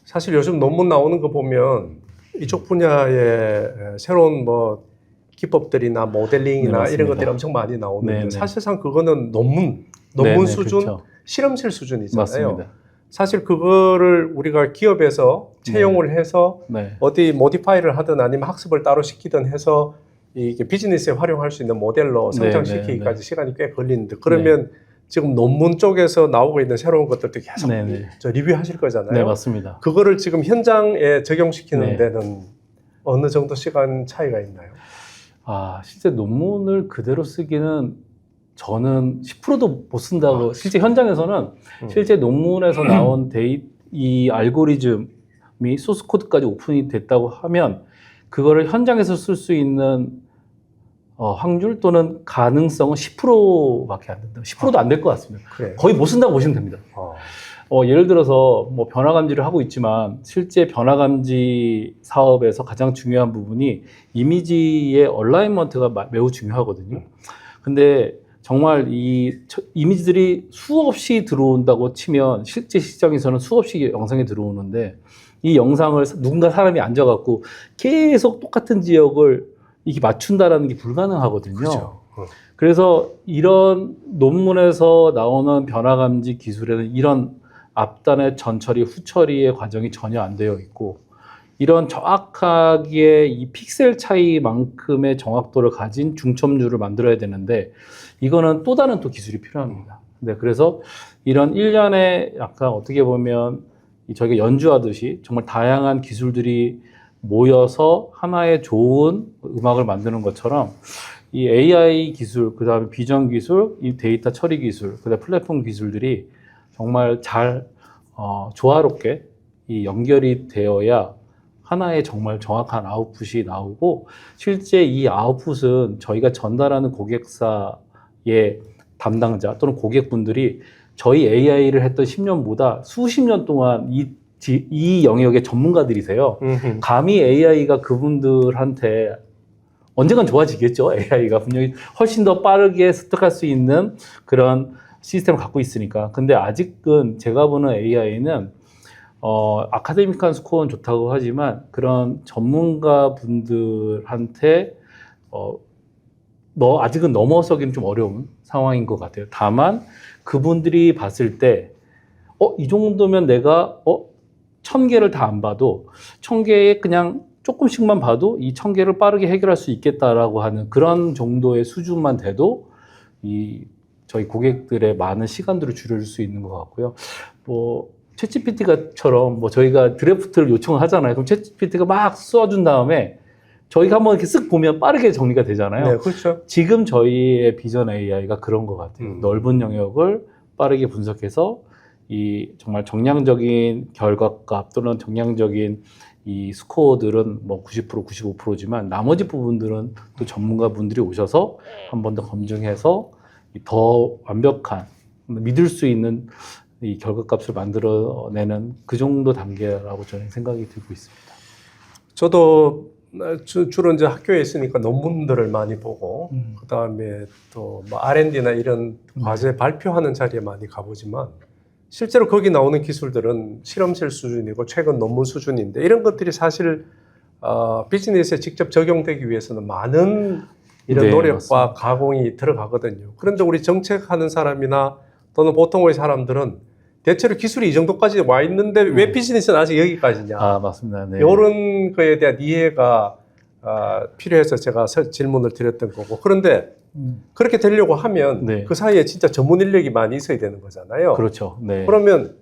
Speaker 2: 사실 요즘 논문 나오는 거 보면 이쪽 분야의 새로운 뭐 기법들이나 모델링이나
Speaker 3: 네,
Speaker 2: 이런 것들이 엄청 많이 나오는데
Speaker 3: 네, 네.
Speaker 2: 사실상 그거는 논문
Speaker 3: 네, 네,
Speaker 2: 수준,
Speaker 3: 그렇죠.
Speaker 2: 실험실 수준이잖아요.
Speaker 3: 맞습니다.
Speaker 2: 사실 그거를 우리가 기업에서 채용을 해서
Speaker 3: 네.
Speaker 2: 어디 모디파이를 하든 아니면 학습을 따로 시키든 해서 이게 비즈니스에 활용할 수 있는 모델로 성장시키기까지
Speaker 3: 네.
Speaker 2: 시간이 꽤 걸리는데 그러면 지금 논문 쪽에서 나오고 있는 새로운 것들도 계속
Speaker 3: 네.
Speaker 2: 저 리뷰하실 거잖아요.
Speaker 3: 네, 맞습니다.
Speaker 2: 그거를 지금 현장에 적용시키는
Speaker 3: 네.
Speaker 2: 데는 어느 정도 시간 차이가 있나요?
Speaker 3: 실제 논문을 그대로 쓰기는 저는 10%도 못 쓴다고 실제 현장에서는 실제 논문에서 나온 이 알고리즘이 소스 코드까지 오픈이 됐다고 하면 그거를 현장에서 쓸 수 있는 확률 또는 가능성은 10%밖에 안 된다. 10%도 안 될 것 같습니다.
Speaker 2: 그래.
Speaker 3: 거의 못 쓴다고 보시면 됩니다. 예를 들어서 뭐 변화 감지를 하고 있지만 실제 변화 감지 사업에서 가장 중요한 부분이 이미지의 얼라이먼트가 매우 중요하거든요. 근데 정말 이 이미지들이 수없이 들어온다고 치면 실제 시장에서는 수없이 영상이 들어오는데 이 영상을 누군가 사람이 앉아갖고 계속 똑같은 지역을 이게 맞춘다라는 게 불가능하거든요.
Speaker 2: 그렇죠.
Speaker 3: 그래서 이런 논문에서 나오는 변화 감지 기술에는 이런 앞단의 전처리, 후처리의 과정이 전혀 안 되어 있고 이런 정확하게 이 픽셀 차이만큼의 정확도를 가진 중첩률을 만들어야 되는데 이거는 또 다른 또 기술이 필요합니다. 네, 그래서 이런 일련의 약간 어떻게 보면 저희가 연주하듯이 정말 다양한 기술들이 모여서 하나의 좋은 음악을 만드는 것처럼 이 AI 기술, 그 다음에 비전 기술, 이 데이터 처리 기술, 그 다음에 플랫폼 기술들이 정말 잘 조화롭게 이 연결이 되어야 하나의 정말 정확한 아웃풋이 나오고 실제 이 아웃풋은 저희가 전달하는 고객사의 담당자 또는 고객분들이 저희 AI를 했던 10년보다 수십 년 동안 이 영역의 전문가들이세요. 감히 AI가 그분들한테 언젠간 좋아지겠죠. AI가 분명히 훨씬 더 빠르게 습득할 수 있는 그런 시스템을 갖고 있으니까. 근데 아직은 제가 보는 AI는 아카데믹한 스코어는 좋다고 하지만 그런 전문가 분들한테 아직은 넘어서기는 좀 어려운 상황인 것 같아요. 다만 그분들이 봤을 때 이 정도면 내가 1000개를 다 안 봐도 1000개에 그냥 조금씩만 봐도 이 1000개를 빠르게 해결할 수 있겠다라고 하는 그런 정도의 수준만 돼도 저희 고객들의 많은 시간들을 줄여줄 수 있는 것 같고요. 챗GPT처럼 저희가 드래프트를 요청을 하잖아요. 그럼 챗GPT가 막 써준 다음에 저희가 한번 이렇게 쓱 보면 빠르게 정리가 되잖아요.
Speaker 2: 네, 그렇죠.
Speaker 3: 지금 저희의 비전 AI가 그런 것 같아요. 넓은 영역을 빠르게 분석해서 이 정말 정량적인 결과값 또는 정량적인 이 스코어들은 뭐 90%, 95%지만 나머지 부분들은 또 전문가분들이 오셔서 한 번 더 검증해서 더 완벽한 믿을 수 있는 이 결과값을 만들어내는 그 정도 단계라고 저는 생각이 들고 있습니다.
Speaker 2: 저도 주로 이제 학교에 있으니까 논문들을 많이 보고 그다음에 또 뭐 R&D나 이런 과제 발표하는 자리에 많이 가보지만 실제로 거기 나오는 기술들은 실험실 수준이고 최근 논문 수준인데 이런 것들이 사실 비즈니스에 직접 적용되기 위해서는 많은 이런
Speaker 3: 네,
Speaker 2: 노력과
Speaker 3: 맞습니다.
Speaker 2: 가공이 들어가거든요. 그런데 우리 정책하는 사람이나 또는 보통의 사람들은 대체로 기술이 이 정도까지 와 있는데 왜 비즈니스는 아직 여기까지냐.
Speaker 3: 아, 맞습니다. 네.
Speaker 2: 이런 거에 대한 이해가 필요해서 제가 질문을 드렸던 거고. 그런데 그렇게 되려고 하면
Speaker 3: 네.
Speaker 2: 그 사이에 진짜 전문 인력이 많이 있어야 되는 거잖아요.
Speaker 3: 그렇죠. 네.
Speaker 2: 그러면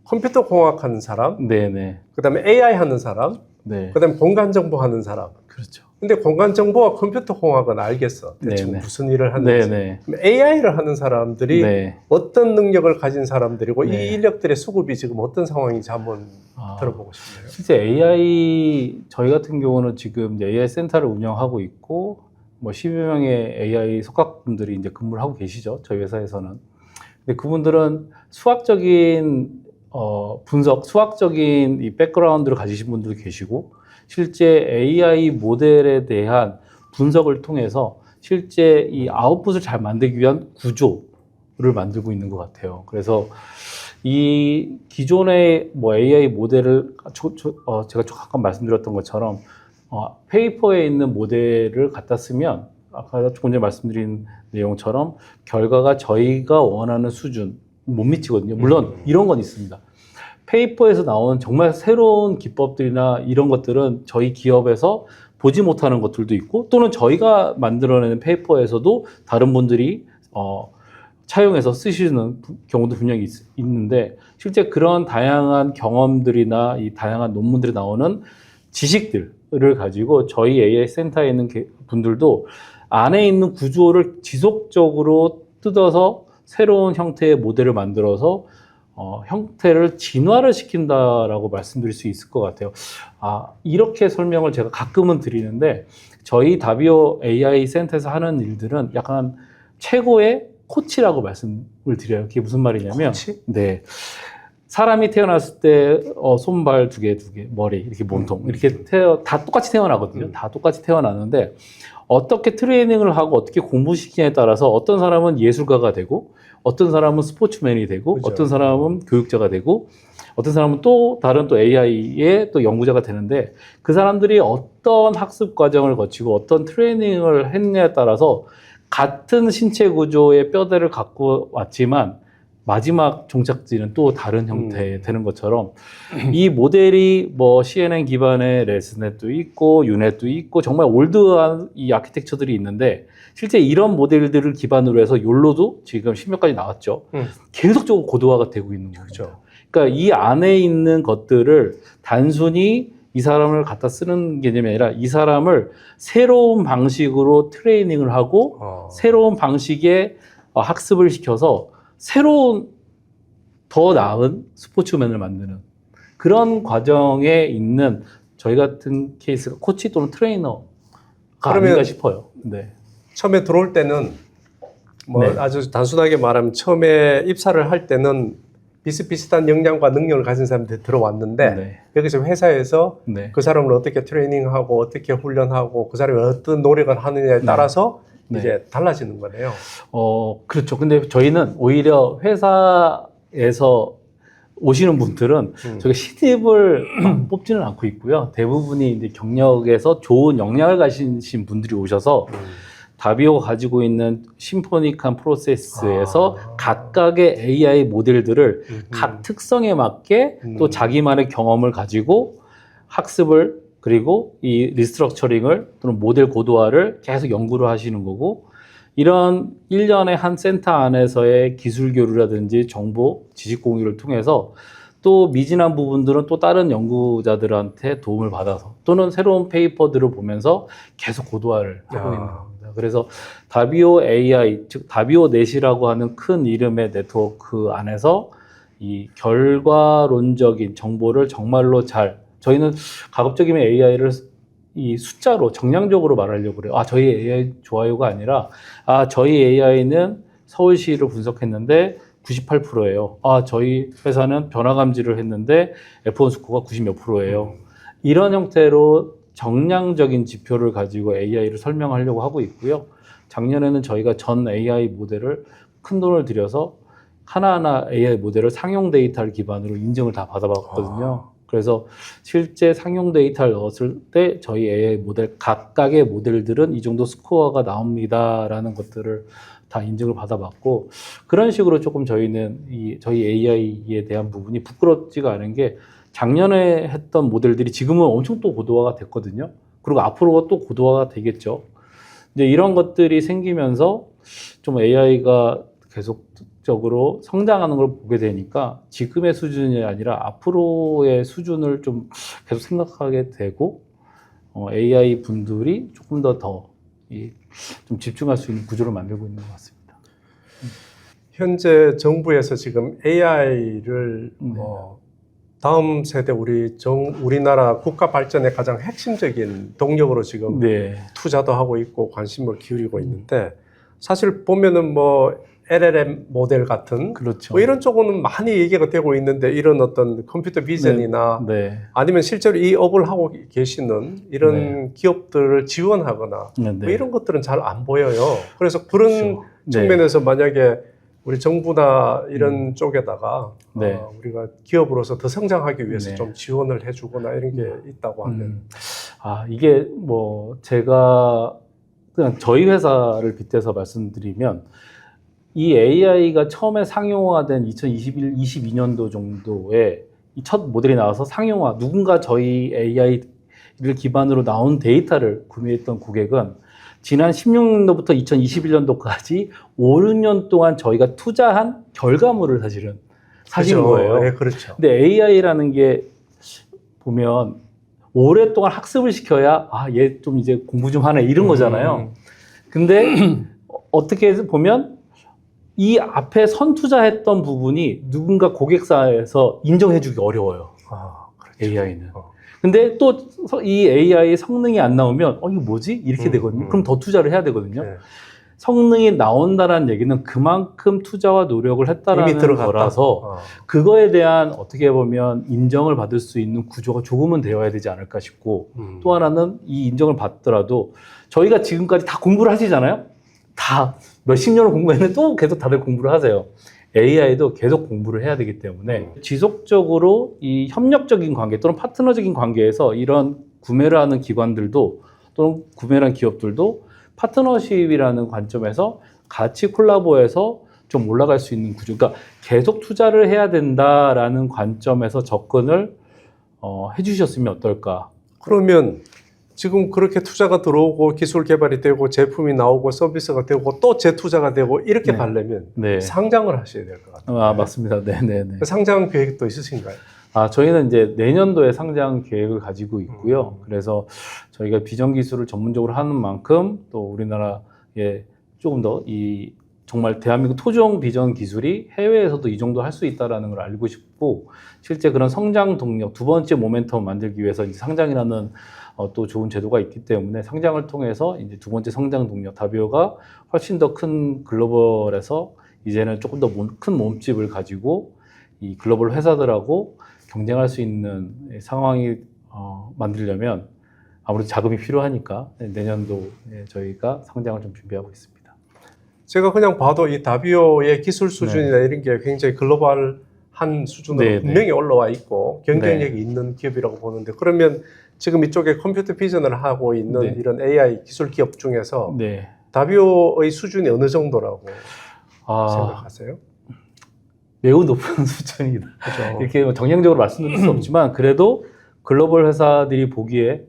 Speaker 2: 컴퓨터 공학 하는 사람,
Speaker 3: 네네.
Speaker 2: 그다음에 AI 하는 사람,
Speaker 3: 네.
Speaker 2: 그다음에 공간 정보 하는 사람.
Speaker 3: 그렇죠.
Speaker 2: 근데 공간 정보와 컴퓨터 공학은 알겠어. 대충
Speaker 3: 네네.
Speaker 2: 무슨 일을 하는지.
Speaker 3: 네네.
Speaker 2: 그럼 AI를 하는 사람들이
Speaker 3: 네.
Speaker 2: 어떤 능력을 가진 사람들이고
Speaker 3: 네.
Speaker 2: 이 인력들의 수급이 지금 어떤 상황인지 한번
Speaker 3: 아,
Speaker 2: 들어보고 싶네요.
Speaker 3: 실제 AI 저희 같은 경우는 지금 이제 AI 센터를 운영하고 있고 뭐 10여 명의 AI 석학분들이 이제 근무를 하고 계시죠. 저희 회사에서는. 근데 그분들은 수학적인 분석, 수학적인 이 백그라운드를 가지신 분들도 계시고 실제 AI 모델에 대한 분석을 통해서 실제 이 아웃풋을 잘 만들기 위한 구조를 만들고 있는 것 같아요. 그래서 이 기존의 뭐 AI 모델을 제가 잠깐 말씀드렸던 것처럼 페이퍼에 있는 모델을 갖다 쓰면 아까 조금 전에 말씀드린 내용처럼 결과가 저희가 원하는 수준 못 미치거든요. 물론 이런 건 있습니다. 페이퍼에서 나온 정말 새로운 기법들이나 이런 것들은 저희 기업에서 보지 못하는 것들도 있고 또는 저희가 만들어내는 페이퍼에서도 다른 분들이 차용해서 쓰시는 경우도 분명히 있는데 실제 그런 다양한 경험들이나 이 다양한 논문들이 나오는 지식들을 가지고 저희 AI 센터에 있는 분들도 안에 있는 구조를 지속적으로 뜯어서 새로운 형태의 모델을 만들어서 형태를 진화를 시킨다라고 말씀드릴 수 있을 것 같아요. 이렇게 설명을 제가 가끔은 드리는데 저희 다비오 AI 센터에서 하는 일들은 약간 최고의 코치라고 말씀을 드려요. 그게 무슨 말이냐면
Speaker 2: 코치?
Speaker 3: 네. 사람이 태어났을 때 손발 두 개, 머리, 이렇게 몸통 이렇게 다 똑같이 태어나거든요. 다 똑같이 태어나는데 어떻게 트레이닝을 하고 어떻게 공부시키냐에 따라서 어떤 사람은 예술가가 되고 어떤 사람은 스포츠맨이 되고
Speaker 2: 그죠.
Speaker 3: 어떤 사람은 교육자가 되고 어떤 사람은 또 다른 또 AI의 또 연구자가 되는데 그 사람들이 어떤 학습 과정을 거치고 어떤 트레이닝을 했냐에 따라서 같은 신체 구조의 뼈대를 갖고 왔지만 마지막 종착지는 또 다른 형태 되는 것처럼 이 모델이 뭐 CNN 기반의 레스넷도 있고 유넷도 있고 정말 올드한 이 아키텍처들이 있는데 실제 이런 모델들을 기반으로 해서 욜로도 지금 10몇 가지 나왔죠. 계속적으로 고도화가 되고 있는 거죠. 그러니까 이 안에 있는 것들을 단순히 이 사람을 갖다 쓰는 개념이 아니라 이 사람을 새로운 방식으로 트레이닝을 하고 새로운 방식의 학습을 시켜서 새로운 더 나은 스포츠맨을 만드는 그런 과정에 있는 저희 같은 케이스가 코치 또는 트레이너가 아닌가 싶어요. 네.
Speaker 2: 처음에 들어올 때는 뭐
Speaker 3: 네.
Speaker 2: 아주 단순하게 말하면 처음에 입사를 할 때는 비슷비슷한 역량과 능력을 가진 사람들이 들어왔는데
Speaker 3: 네.
Speaker 2: 여기서 회사에서
Speaker 3: 네.
Speaker 2: 그 사람을 어떻게 트레이닝하고 어떻게 훈련하고 그 사람이 어떤 노력을 하느냐에 따라서
Speaker 3: 네.
Speaker 2: 이제 달라지는 거네요.
Speaker 3: 그렇죠. 근데 저희는 오히려 회사에서 오시는 분들은 저희가 신입을 막 뽑지는 않고 있고요. 대부분이 이제 경력에서 좋은 역량을 가지신 분들이 오셔서 다비오가 가지고 있는 심포닉한 프로세스에서 각각의 AI 모델들을 각 특성에 맞게 또 자기만의 경험을 가지고 학습을 그리고 이 리스트럭처링을 또는 모델 고도화를 계속 연구를 하시는 거고 이런 1년에 한 센터 안에서의 기술 교류라든지 정보, 지식 공유를 통해서 또 미진한 부분들은 또 다른 연구자들한테 도움을 받아서 또는 새로운 페이퍼들을 보면서 계속 고도화를 하고 있는 겁니다. 그래서 다비오 AI, 즉 다비오 넷이라고 하는 큰 이름의 네트워크 안에서 이 결과론적인 정보를 정말로 잘 저희는 가급적이면 AI를 이 숫자로 정량적으로 말하려고 그래요. 아, 저희 AI 좋아요가 아니라, 아, 저희 AI는 서울시를 분석했는데 98%예요. 아, 저희 회사는 변화 감지를 했는데 F1 스코어가 90 몇 %예요. 이런 형태로 정량적인 지표를 가지고 AI를 설명하려고 하고 있고요. 작년에는 저희가 전 AI 모델을 큰 돈을 들여서 하나하나 AI 모델을 상용 데이터를 기반으로 인증을 다 받아봤거든요. 그래서 실제 상용 데이터를 넣었을 때 저희 AI 모델, 각각의 모델들은 이 정도 스코어가 나옵니다라는 것들을 다 인증을 받아봤고, 그런 식으로 조금 저희는 저희 AI에 대한 부분이 부끄럽지가 않은 게, 작년에 했던 모델들이 지금은 엄청 또 고도화가 됐거든요. 그리고 앞으로 또 고도화가 되겠죠. 이제 이런 것들이 생기면서 좀 AI가 계속적으로 성장하는 걸 보게 되니까 지금의 수준이 아니라 앞으로의 수준을 좀 계속 생각하게 되고, AI 분들이 조금 더 좀 집중할 수 있는 구조를 만들고 있는 것 같습니다.
Speaker 2: 현재 정부에서 지금 AI를 다음 세대 우리나라 국가 발전의 가장 핵심적인 동력으로 지금
Speaker 3: 네.
Speaker 2: 투자도 하고 있고 관심을 기울이고 있는데, 사실 보면은 LLM 모델 같은
Speaker 3: 그렇죠.
Speaker 2: 이런 쪽은 많이 얘기가 되고 있는데, 이런 어떤 컴퓨터 비전이나
Speaker 3: 네.
Speaker 2: 아니면 실제로 이 업을 하고 계시는 이런 기업들을 지원하거나
Speaker 3: 네.
Speaker 2: 이런 것들은 잘 안 보여요. 그래서 그런
Speaker 3: 그렇죠.
Speaker 2: 측면에서 만약에 우리 정부나 이런 쪽에다가
Speaker 3: 네.
Speaker 2: 우리가 기업으로서 더 성장하기 위해서
Speaker 3: 네.
Speaker 2: 좀 지원을 해주거나 이런 게 있다고 하면
Speaker 3: 이게 제가 그냥 저희 회사를 빗대서 말씀드리면, 이 AI가 처음에 상용화된 2021-22년도 정도에 이 첫 모델이 나와서 상용화, 누군가 저희 AI를 기반으로 나온 데이터를 구매했던 고객은 지난 16년도부터 2021년도까지 5, 6년 동안 저희가 투자한 결과물을 사실은 사신
Speaker 2: 그렇죠.
Speaker 3: 거예요.
Speaker 2: 네, 그렇죠.
Speaker 3: 근데 AI라는 게 보면 오랫동안 학습을 시켜야 얘 좀 이제 공부 좀 하네 이런 거잖아요. 근데 어떻게 보면 이 앞에 선투자했던 부분이 누군가 고객사에서 인정해주기 어려워요.
Speaker 2: 그렇죠.
Speaker 3: AI는. 근데 또 이 AI 성능이 안 나오면 이거 뭐지? 이렇게 되거든요. 그럼 더 투자를 해야 되거든요.
Speaker 2: 네.
Speaker 3: 성능이 나온다는 얘기는 그만큼 투자와 노력을
Speaker 2: 이미
Speaker 3: 했다라는
Speaker 2: 들어갔다.
Speaker 3: 거라서 그거에 대한 어떻게 보면 인정을 받을 수 있는 구조가 조금은 되어야 되지 않을까 싶고, 또 하나는 이 인정을 받더라도 저희가 지금까지 다 공부를 하시잖아요. 다 몇십 년을 공부했는데 또 계속 다들 공부를 하세요. AI도 계속 공부를 해야 되기 때문에 지속적으로 이 협력적인 관계 또는 파트너적인 관계에서 이런 구매를 하는 기관들도 또는 구매를 하는 기업들도 파트너십이라는 관점에서 같이 콜라보해서 좀 올라갈 수 있는 구조, 그러니까 계속 투자를 해야 된다라는 관점에서 접근을 해주셨으면 어떨까.
Speaker 2: 그러면 지금 그렇게 투자가 들어오고 기술 개발이 되고 제품이 나오고 서비스가 되고 또 재투자가 되고 이렇게 가려면 상장을 하셔야 될 것 같아요.
Speaker 3: 맞습니다. 네네네.
Speaker 2: 상장 계획도 있으신가요?
Speaker 3: 저희는 이제 내년도에 상장 계획을 가지고 있고요. 그래서 저희가 비전 기술을 전문적으로 하는 만큼 또 우리나라에 조금 더 정말 대한민국 토종 비전 기술이 해외에서도 이 정도 할 수 있다는 걸 알고 싶고, 실제 그런 성장 동력, 두 번째 모멘텀을 만들기 위해서 이제 상장이라는 또 좋은 제도가 있기 때문에 상장을 통해서 이제 두 번째 성장 동력, 다비오가 훨씬 더 큰 글로벌에서 이제는 조금 더 큰 몸집을 가지고 이 글로벌 회사들하고 경쟁할 수 있는 상황이 만들려면 아무래도 자금이 필요하니까 내년도에 저희가 상장을 좀 준비하고 있습니다.
Speaker 2: 제가 그냥 봐도 이 다비오의 기술 수준이나 이런 게 굉장히 글로벌한 수준으로 분명히 올라와 있고 경쟁력이 있는 기업이라고 보는데, 그러면 지금 이쪽에 컴퓨터 비전을 하고 있는 이런 AI 기술 기업 중에서 다비오의 수준이 어느 정도라고 생각하세요?
Speaker 3: 매우 높은 수준이다.
Speaker 2: 그렇죠.
Speaker 3: 이렇게 정량적으로 말씀드릴 수 없지만 그래도 글로벌 회사들이 보기에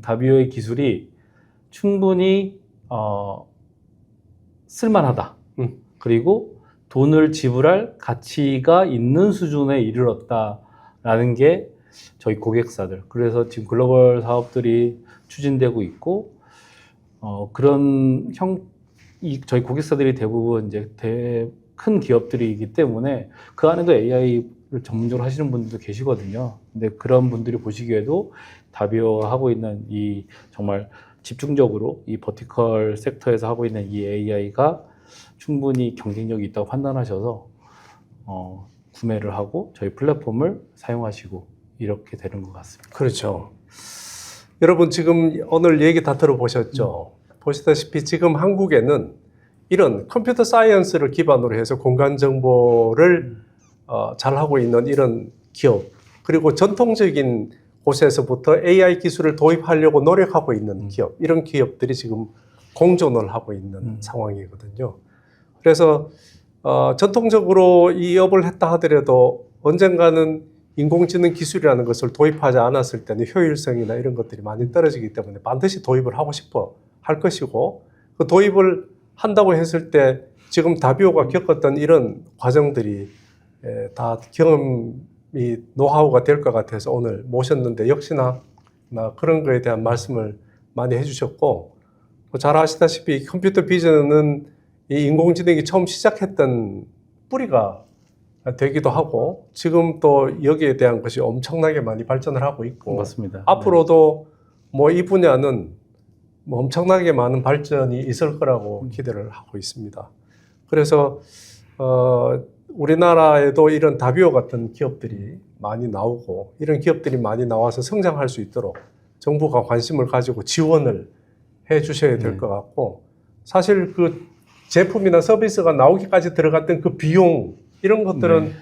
Speaker 3: 다비오의 기술이 충분히 쓸만하다. 그리고 돈을 지불할 가치가 있는 수준에 이르렀다라는 게 저희 고객사들. 그래서 지금 글로벌 사업들이 추진되고 있고, 그런 저희 고객사들이 대부분 이제 큰 기업들이기 때문에 그 안에도 AI 전문적으로 하시는 분들도 계시거든요. 근데 그런 분들이 보시기에도 다비오가 하고 있는 이 정말 집중적으로 이 버티컬 섹터에서 하고 있는 이 AI가 충분히 경쟁력이 있다고 판단하셔서 구매를 하고 저희 플랫폼을 사용하시고 이렇게 되는 것 같습니다.
Speaker 2: 그렇죠. 여러분 지금 오늘 얘기 다 들어보셨죠? 보시다시피 지금 한국에는 이런 컴퓨터 사이언스를 기반으로 해서 공간 정보를 잘하고 있는 이런 기업, 그리고 전통적인 곳에서부터 AI 기술을 도입하려고 노력하고 있는 기업, 이런 기업들이 지금 공존을 하고 있는 상황이거든요. 그래서 전통적으로 이 업을 했다 하더라도 언젠가는 인공지능 기술이라는 것을 도입하지 않았을 때는 효율성이나 이런 것들이 많이 떨어지기 때문에 반드시 도입을 하고 싶어 할 것이고, 그 도입을 한다고 했을 때 지금 다비오가 겪었던 이런 과정들이 다 경험이 노하우가 될 것 같아서 오늘 모셨는데, 역시나 그런 거에 대한 말씀을 많이 해주셨고, 잘 아시다시피 컴퓨터 비전은 이 인공지능이 처음 시작했던 뿌리가 되기도 하고, 지금 또 여기에 대한 것이 엄청나게 많이 발전을 하고 있고,
Speaker 3: 맞습니다.
Speaker 2: 앞으로도 뭐 이 분야는 뭐 엄청나게 많은 발전이 있을 거라고 기대를 하고 있습니다. 그래서 우리나라에도 이런 다비오 같은 기업들이 많이 나오고, 이런 기업들이 많이 나와서 성장할 수 있도록 정부가 관심을 가지고 지원을 해 주셔야 될 것 같고, 사실 그 제품이나 서비스가 나오기까지 들어갔던 그 비용, 이런 것들은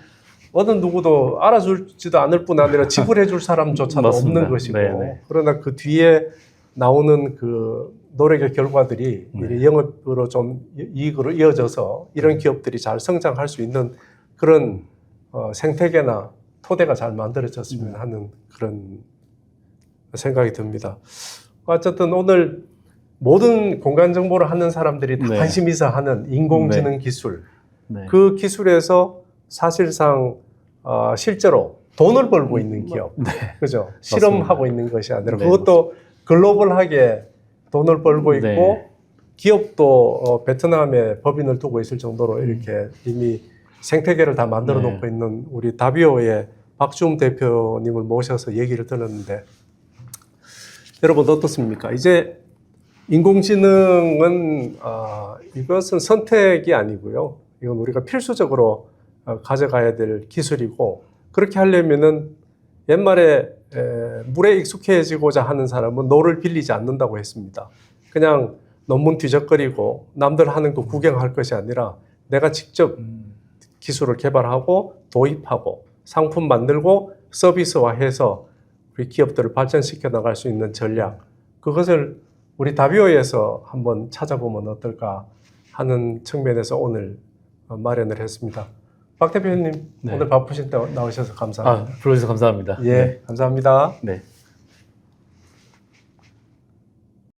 Speaker 2: 어느 누구도 알아주지도 않을 뿐 아니라 지불해 줄 사람조차도
Speaker 3: 맞습니다.
Speaker 2: 없는 것이고,
Speaker 3: 네네.
Speaker 2: 그러나 그 뒤에 나오는 그 노력의 결과들이 영업으로 좀 이익으로 이어져서 이런 기업들이 잘 성장할 수 있는 그런 생태계나 토대가 잘 만들어졌으면 하는 그런 생각이 듭니다. 어쨌든 오늘 모든 공간 정보를 하는 사람들이 다 관심 있어 하는 인공지능 기술, 그 기술에서 사실상 실제로 돈을 벌고 있는 기업, 그죠? 실험하고 있는 것이 아니라 그것도 글로벌하게 돈을 벌고 있고, 기업도 베트남에 법인을 두고 있을 정도로 이렇게 이미 생태계를 다 만들어 놓고 있는 우리 다비오의 박주웅 대표님을 모셔서 얘기를 들었는데, 여러분 어떻습니까? 이제 인공지능은 이것은 선택이 아니고요, 이건 우리가 필수적으로 가져가야 될 기술이고, 그렇게 하려면은 옛말에 물에 익숙해지고자 하는 사람은 노를 빌리지 않는다고 했습니다. 그냥 논문 뒤적거리고 남들 하는 거 구경할 것이 아니라 내가 직접 기술을 개발하고 도입하고 상품 만들고 서비스화해서 우리 기업들을 발전시켜 나갈 수 있는 전략, 그것을 우리 다비오에서 한번 찾아보면 어떨까 하는 측면에서 오늘 마련을 했습니다. 박 대표님, 오늘 바쁘신 때 나오셔서 감사합니다.
Speaker 3: 불러주셔서 감사합니다.
Speaker 2: 예, 감사합니다.
Speaker 3: 네.